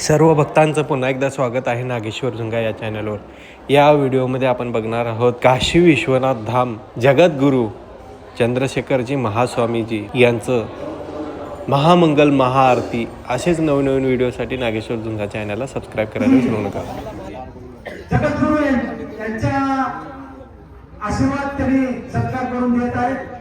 सर्व भक्तांचं पुन्हा एकदा स्वागत आहे नागेश्वर झुंगा या चॅनलवर. या व्हिडिओमध्ये आपण बघणार आहोत काशी विश्वनाथ धाम जगद्गुरू चंद्रशेखरजी महास्वामीजी यांचं महामंगल महाआरती. असेच नवनवीन व्हिडिओसाठी नागेश्वर झुंगा चॅनलला सबस्क्राईब करायला विसरू नका. जगद्गुरू यांच्या आशीर्वाद त्यांनी सत्कार करून देत आहेत.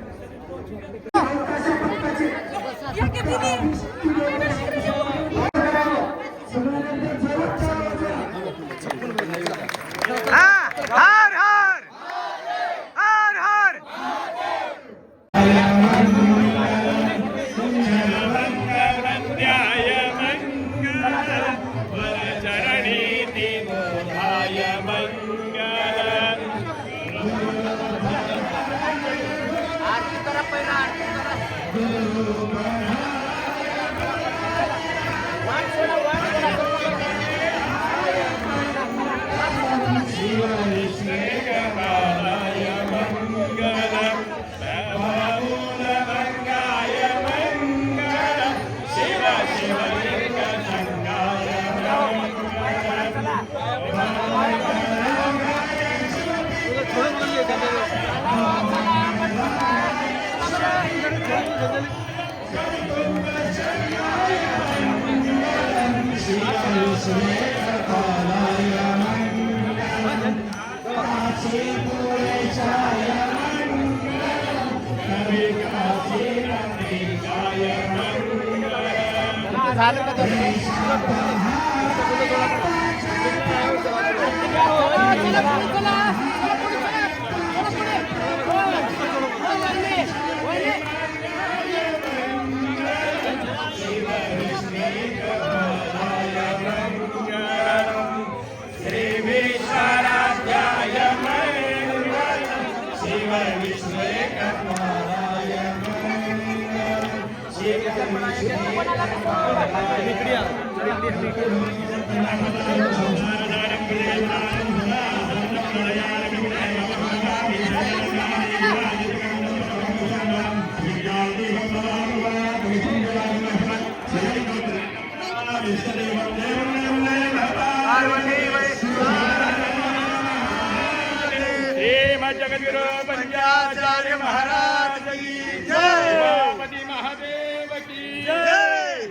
जगद्गुरु पंचाचार्य महाराज की जय, उमापति महादेव की जय.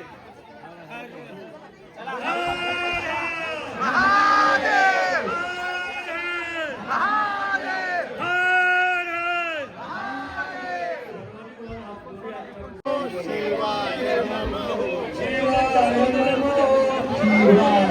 महादेव महादेव शिवाय नमः शिवाय शिवाय